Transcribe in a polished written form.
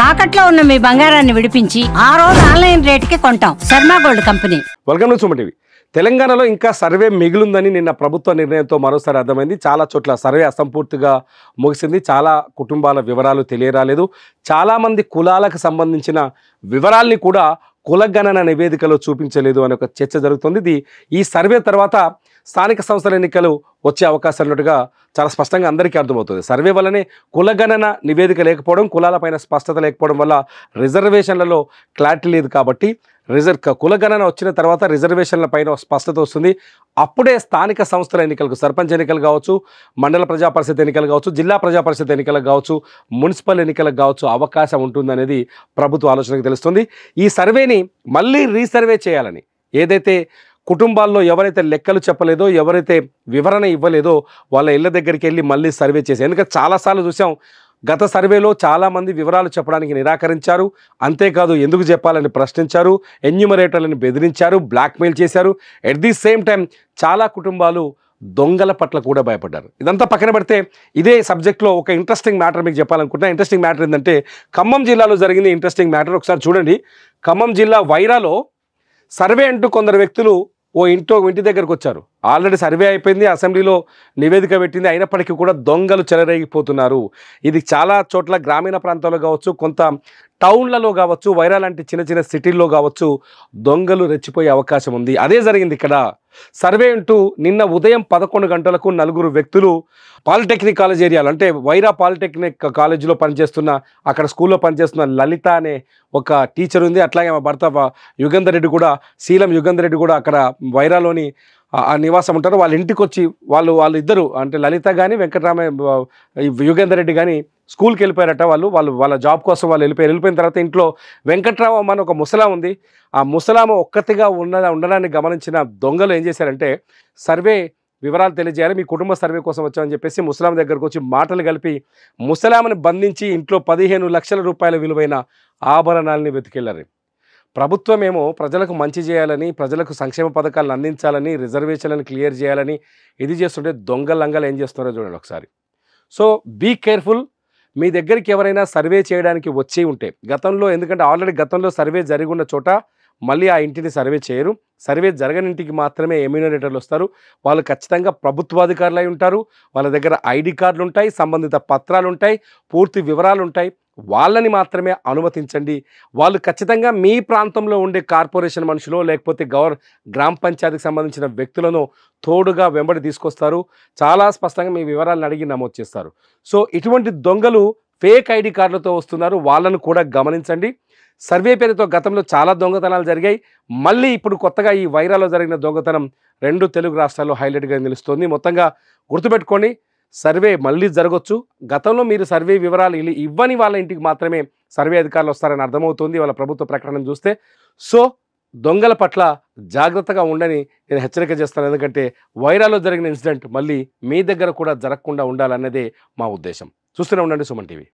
తాకట్లో ఉన్న మీ బంగారాన్ని విడిపించి ఆ రోజు ఆన్లైన్ రేటుకి కొంటాం. Sharma gold company. Welcome to Suman TV. తెలంగాణలో ఇంకా సర్వే మిగిలిందని నిన్న ప్రభుత్వ నిర్ణయంతో మరోసారి అర్థమైంది. చాలా చోట్ల సర్వే అసంపూర్తిగా ముగిసింది. చాలా కుటుంబాల వివరాలు తెలియరాలేదు. చాలామంది కులాలకు సంబంధించిన వివరాల్ని కూడా కులగణన నివేదికలో చూపించలేదు అనే ఒక చర్చ జరుగుతుంది. ఈ సర్వే తర్వాత స్థానిక సంస్థల ఎన్నికలు వచ్చే అవకాశం ఉన్నట్టుగా చాలా స్పష్టంగా అందరికీ అర్థమవుతుంది. సర్వే వల్లనే కులగణన నివేదిక లేకపోవడం, కులాలపైన స్పష్టత లేకపోవడం వల్ల రిజర్వేషన్లలో క్లారిటీ లేదు. కాబట్టి కులగణన వచ్చిన తర్వాత రిజర్వేషన్ల పైన స్పష్టత వస్తుంది. అప్పుడే స్థానిక సంస్థల ఎన్నికలకు, సర్పంచ్ ఎన్నికలు కావచ్చు, మండల ప్రజా పరిషత్ ఎన్నికలు కావచ్చు, జిల్లా ప్రజా పరిషత్ ఎన్నికలకు కావచ్చు, మున్సిపల్ ఎన్నికలకు కావచ్చు అవకాశం ఉంటుందనేది ప్రభుత్వ ఆలోచనకు తెలుస్తుంది. ఈ సర్వేని మళ్ళీ రీసర్వే చేయాలని, ఏదైతే కుటుంబాల్లో ఎవరైతే లెక్కలు చెప్పలేదో, ఎవరైతే వివరణ ఇవ్వలేదో వాళ్ళ ఇళ్ళ దగ్గరికి వెళ్ళి మళ్ళీ సర్వే చేసి, ఎందుకంటే చాలాసార్లు చూసాం గత సర్వేలో చాలామంది వివరాలు చెప్పడానికి నిరాకరించారు. అంతేకాదు ఎందుకు చెప్పాలని ప్రశ్నించారు, ఎన్యూమరేటర్లను బెదిరించారు, బ్లాక్మెయిల్ చేశారు. ఎట్ ది సేమ్ టైం చాలా కుటుంబాలు దొంగల పట్ల కూడా భయపడ్డారు. ఇదంతా పక్కన పెడితే ఇదే సబ్జెక్ట్లో ఒక ఇంట్రెస్టింగ్ మ్యాటర్ మీకు చెప్పాలనుకుంటున్నా. ఇంట్రెస్టింగ్ మ్యాటర్ ఏంటంటే ఖమ్మం జిల్లాలో జరిగింది ఇంట్రెస్టింగ్ మ్యాటర్. ఒకసారి చూడండి. ఖమ్మం జిల్లా వైరాలో సర్వే అంటూ కొందరు వ్యక్తులు ఇంటి దగ్గరకు వచ్చారు. ఆల్రెడీ సర్వే అయిపోయింది, అసెంబ్లీలో నివేదిక పెట్టింది, అయినప్పటికీ కూడా దొంగలు చెలరేగిపోతున్నారు. ఇది చాలా చోట్ల గ్రామీణ ప్రాంతాల్లో కావచ్చు, కొంత టౌన్లలో కావచ్చు, వైరా లాంటి చిన్న చిన్న సిటీల్లో కావచ్చు దొంగలు రెచ్చిపోయే అవకాశం ఉంది. అదే జరిగింది ఇక్కడ. సర్వే అంటూ నిన్న ఉదయం 11 గంటలకు 4 వ్యక్తులు పాలిటెక్నిక్ కాలేజ్ ఏరియాలో, అంటే వైరా పాలిటెక్నిక్ కాలేజీలో పనిచేస్తున్న, అక్కడ స్కూల్లో పనిచేస్తున్న లలిత అనే ఒక టీచర్ ఉంది. అట్లాగే మా భర్త యుగంధర్ రెడ్డి కూడా, శీలం యుగంధర్ రెడ్డి కూడా అక్కడ వైరాలోని ఆ నివాసం ఉంటారు. వాళ్ళ ఇంటికి వచ్చి వాళ్ళిద్దరు, అంటే లలిత కానీ యుగంధర్ రెడ్డి కానీ స్కూల్కి వెళ్ళిపోయారట. వాళ్ళ జాబ్ కోసం వాళ్ళు వెళ్ళిపోయిన తర్వాత ఇంట్లో వెంకట్రామమ్మ అని ఒక ముసలాం ఉంది. ఆ ముసలామ ఒక్కతిగా ఉండడాన్ని గమనించిన దొంగలు ఏం చేశారంటే, సర్వే వివరాలు తెలియజేయాలి, మీ కుటుంబ సర్వే కోసం వచ్చామని చెప్పేసి ముసలాం దగ్గరకు వచ్చి మాటలు కలిపి ముసలామని బంధించి ఇంట్లో 15 లక్షల రూపాయల విలువైన ఆభరణాలని వెతికెళ్లారు. ప్రభుత్వం ఏమో ప్రజలకు మంచి చేయాలని, ప్రజలకు సంక్షేమ పథకాలను అందించాలని, రిజర్వేషన్లను క్లియర్ చేయాలని ఇది చేస్తుంటే దొంగలంగలు ఏం చేస్తున్నారో చూడండి ఒకసారి. So be careful. మీ దగ్గరికి ఎవరైనా సర్వే చేయడానికి వచ్చి ఉంటే, గతంలో, ఎందుకంటే ఆల్రెడీ గతంలో సర్వే జరిగి ఉన్న చోట మళ్ళీ ఆ ఇంటిని సర్వే చేయరు. సర్వే జరగని ఇంటికి మాత్రమే ఎమ్యూనరేటర్లు వస్తారు. వాళ్ళు ఖచ్చితంగా ప్రభుత్వాధికారులు అయి ఉంటారు. వాళ్ళ దగ్గర ఐడి కార్డులు ఉంటాయి, సంబంధిత పత్రాలు ఉంటాయి, పూర్తి వివరాలు ఉంటాయి. వాళ్ళని మాత్రమే అనుమతించండి. వాళ్ళు ఖచ్చితంగా మీ ప్రాంతంలో ఉండే కార్పొరేషన్ మనుషులో, లేకపోతే గ్రామ పంచాయతీకి సంబంధించిన వ్యక్తులను తోడుగా వెంబడి తీసుకొస్తారు. చాలా స్పష్టంగా మీ వివరాలను అడిగి నమోదు చేస్తారు. సో ఇటువంటి దొంగలు ఫేక్ ఐడి కార్డులతో వస్తున్నారు. వాళ్ళను కూడా గమనించండి. సర్వే పేరుతో గతంలో చాలా దొంగతనాలు జరిగాయి. మళ్ళీ ఇప్పుడు కొత్తగా ఈ వైరాలో జరిగిన దొంగతనం 2 తెలుగు రాష్ట్రాల్లో హైలైట్గా నిలుస్తుంది. మొత్తంగా గుర్తుపెట్టుకోండి, సర్వే మళ్ళీ జరగవచ్చు. గతంలో మీరు సర్వే వివరాలు ఇవ్వని వాళ్ళ ఇంటికి మాత్రమే సర్వే అధికారులు వస్తారని అర్థమవుతుంది వాళ్ళ ప్రభుత్వ ప్రకటనను చూస్తే. సో దొంగల పట్ల జాగ్రత్తగా ఉండని నేను హెచ్చరిక చేస్తాను. ఎందుకంటే వైరాలో జరిగిన ఇన్సిడెంట్ మళ్ళీ మీ దగ్గర కూడా జరగకుండా ఉండాలన్నదే మా ఉద్దేశం. చూస్తూనే ఉండండి సుమన్ టీవీ.